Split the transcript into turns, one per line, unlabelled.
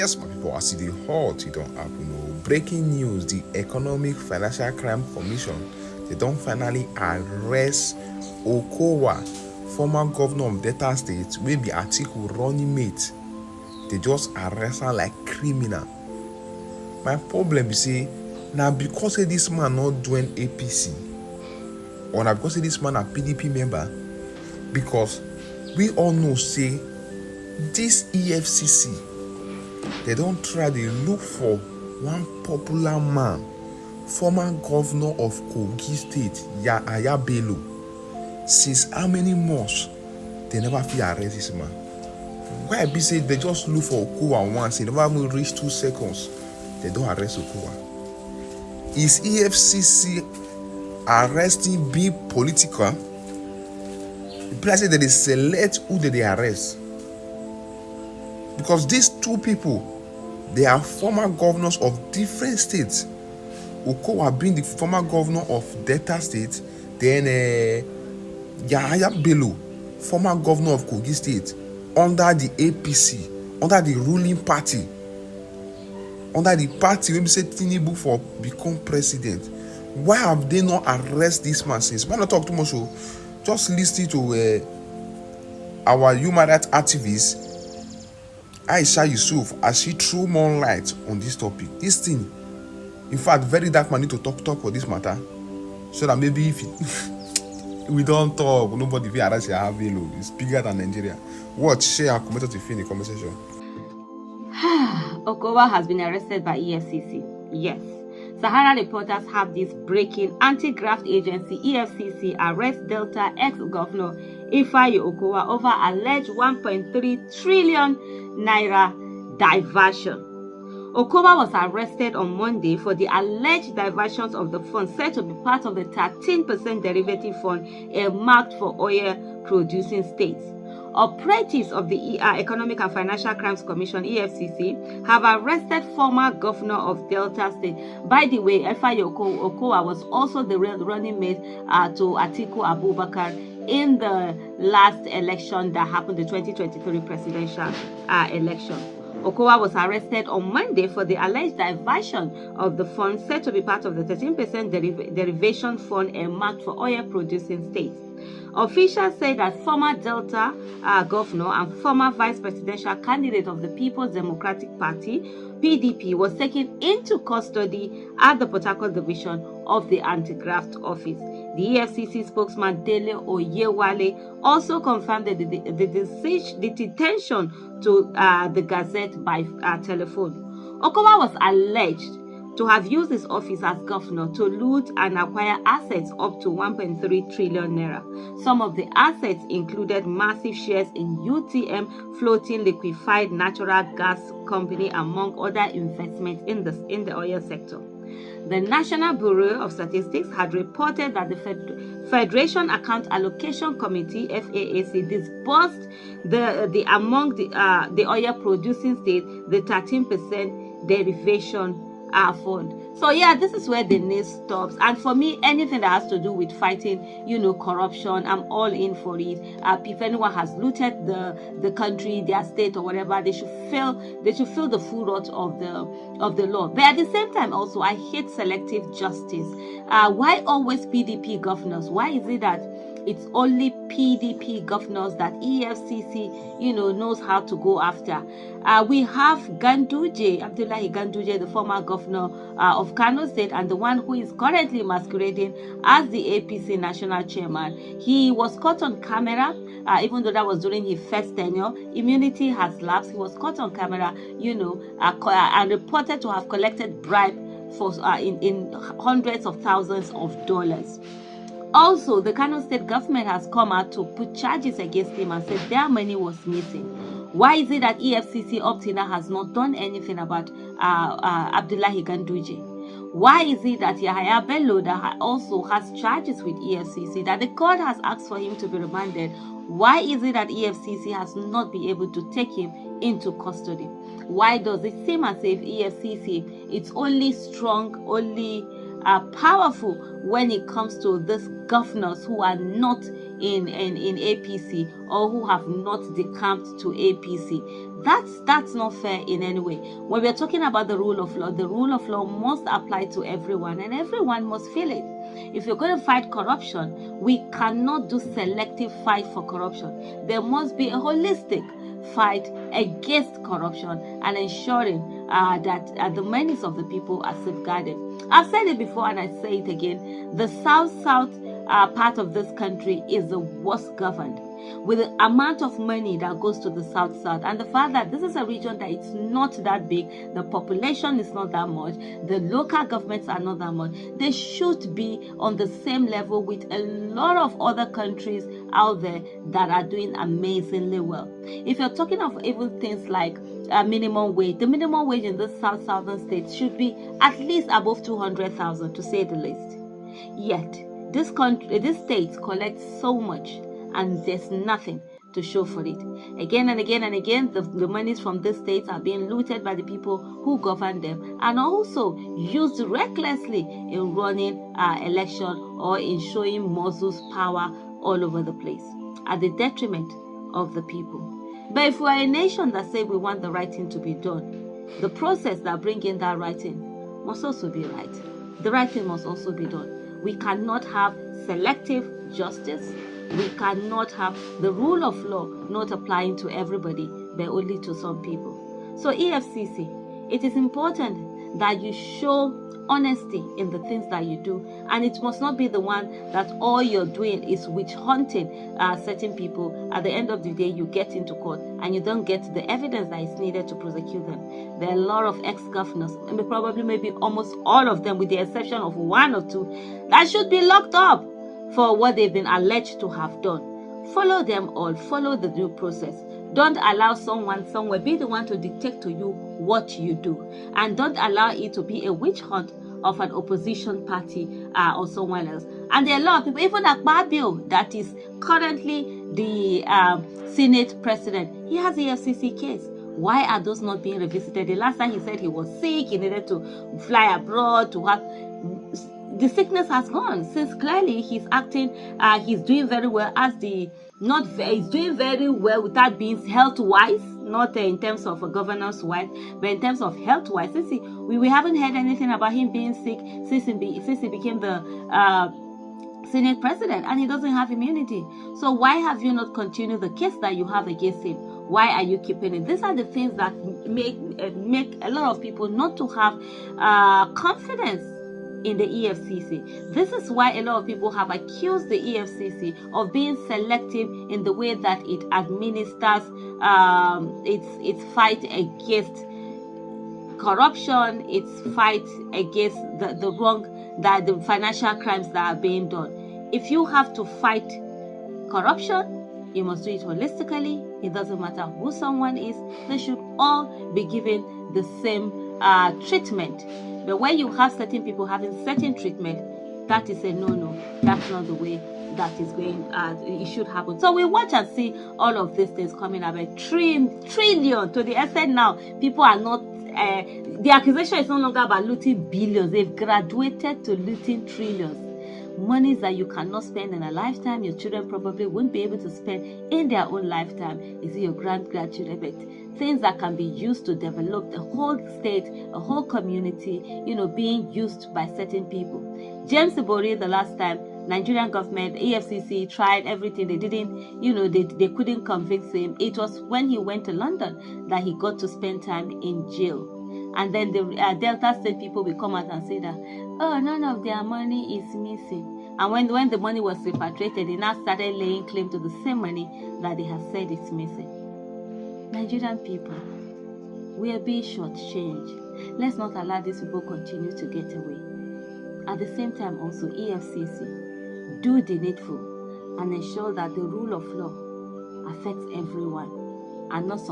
Yes, my people, as the hot, it don't happen. Breaking news: the Economic Financial Crime Commission, they don't finally arrest Okowa, former governor of Delta State, wey be Atiku running mate. They just arrest her like criminal. My problem is say, now because this man not doing APC, or now because this man a PDP member, because we all know say this EFCC, they don't try to look for one popular man, former governor of Kogi State, Yahaya Bello. Since how many months they never feel arrest this man? Why be say they just look for Okowa once, they never even reach 2 seconds, they don't arrest Okowa? Is EFCC arresting be political? The place say that they select who they arrest. Because these two people, they are former governors of different states. Okowa being the former governor of Delta State, then Yahaya Bello, former governor of Kogi State, under the APC, under the ruling party, under the party when we say Tinubu for become president. Why have they not arrested this man since? Why not talk too much? So just listen to our human rights activist Aisha Yusuf as she threw more light on this topic. This thing, in fact, very dark man need to talk for this matter, so that maybe if we don't talk, nobody will arrest Yahaya Bello. It's bigger than Nigeria. Watch, share, and comment in the comment section.
Okowa has been arrested by EFCC. Yes. Sahara reporters have this breaking. Anti-graft agency EFCC arrests Delta ex-governor Ifeanyi Okowa over alleged 1.3 trillion naira diversion. Okowa was arrested on Monday for the alleged diversions of the funds said to be part of the 13% derivative fund earmarked for oil-producing states. Operatives of the Economic and Financial Crimes Commission (EFCC) have arrested former governor of Delta State. By the way, Ifeanyi Okowa was also the running mate to Atiku Abubakar in the last election that happened, the 2023 presidential election. Okowa was arrested on Monday for the alleged diversion of the funds said to be part of the 13% derivation fund earmarked for oil-producing states. Officials say that former Delta governor and former vice presidential candidate of the People's Democratic Party (PDP) was taken into custody at the Port Harcourt division of the anti-graft office. The EFCC spokesman Dele Oyewale also confirmed the detention to the Gazette by telephone. Okowa was alleged to have used his office as governor to loot and acquire assets up to 1.3 trillion naira. Some of the assets included massive shares in UTM, floating liquefied natural gas company, among other investments in the oil sector. The National Bureau of Statistics had reported that the Federation Account Allocation Committee (FAAC) disbursed among the oil-producing states the 13% derivation fund. So yeah, this is where the news stops. And for me, anything that has to do with fighting, corruption, I'm all in for it. If anyone has looted the country, their state, or whatever, they should feel the full wrath of the law. But at the same time, also, I hate selective justice. Why always PDP governors? Why is it that it's only PDP governors that EFCC, knows how to go after? We have Abdullahi Ganduje, the former governor of Kano State, and the one who is currently masquerading as the APC national chairman. He was caught on camera, even though that was during his first tenure. Immunity has lapsed. He was caught on camera, and reported to have collected bribe for in hundreds of thousands of dollars. Also, the Kano State government has come out to put charges against him and said their money was missing. Why is it that EFCC up till now has not done anything about Abdullahi Ganduje? Why is it that Yahaya Bello, that also has charges with EFCC, that the court has asked for him to be remanded? Why is it that EFCC has not been able to take him into custody? Why does it seem as if EFCC is only strong, only powerful when it comes to these governors who are not in APC or who have not decamped to APC? That's not fair in any way. When we're talking about the rule of law must apply to everyone, and everyone must feel it. If you're going to fight corruption, we cannot do selective fight for corruption. There must be a holistic fight against corruption and ensuring that the monies of the people are safeguarded. I've said it before and I say it again. The south part of this country is the worst governed, with the amount of money that goes to the south and the fact that this is a region that it's not that big, the population is not that much, the local governments are not that much. They should be on the same level with a lot of other countries out there that are doing amazingly well. If you're talking of even things like minimum wage, the minimum wage in the southern states should be at least above 200,000, to say the least. Yet this state collects so much and there's nothing to show for it. Again and again and again, the monies from these states are being looted by the people who govern them and also used recklessly in running election or in showing muscles power all over the place at the detriment of the people. But if we are a nation that say we want the right thing to be done, the process that brings in that right thing must also be right. The right thing must also be done. We cannot have selective justice. We cannot have the rule of law not applying to everybody, but only to some people. So EFCC, it is important that you show honesty in the things that you do, and it must not be the one that all you're doing is witch hunting certain people. At the end of the day, you get into court and you don't get the evidence that is needed to prosecute them. There are a lot of ex-governors, and maybe almost all of them, with the exception of one or two, that should be locked up for what they've been alleged to have done. Follow them all. Follow the due process. Don't allow someone somewhere be the one to dictate to you what you do, and don't allow it to be a witch hunt of an opposition party or someone else. And there are a lot of people, even Akpabio, that is currently the Senate president, he has a EFCC case. Why are those not being revisited? The last time he said he was sick, he needed to fly abroad to have. The sickness has gone, since clearly he's acting, he's doing very well he's doing very well without being health-wise, not in terms of governance-wise, but in terms of health-wise. We haven't heard anything about him being sick since he became the Senate president, and he doesn't have immunity. So why have you not continued the case that you have against him? Why are you keeping it? These are the things that make a lot of people not to have confidence in the EFCC. This is why a lot of people have accused the EFCC of being selective in the way that it administers its fight against corruption, its fight against the wrong, that the financial crimes that are being done. If you have to fight corruption, you must do it holistically. It doesn't matter who someone is. They should all be given the same treatment. But when you have certain people having certain treatment, that is a no-no. That's not the way that is going. It should happen. So we watch and see all of these things coming up. $1 trillion, to the extent now people are not. The accusation is no longer about looting billions. They've graduated to looting trillions. Monies that you cannot spend in a lifetime, your children probably won't be able to spend in their own lifetime. Is it your grandchildren? But things that can be used to develop the whole state, a whole community, being used by certain people. James Ibori, the last time, Nigerian government, EFCC tried everything. They didn't, they couldn't convince him. It was when he went to London that he got to spend time in jail. And then the Delta State people will come out and say that, oh, none of their money is missing. And when the money was repatriated, they now started laying claim to the same money that they have said is missing. Nigerian people, we are being shortchanged. Let's not allow these people continue to get away. At the same time also, EFCC, do the needful and ensure that the rule of law affects everyone and not some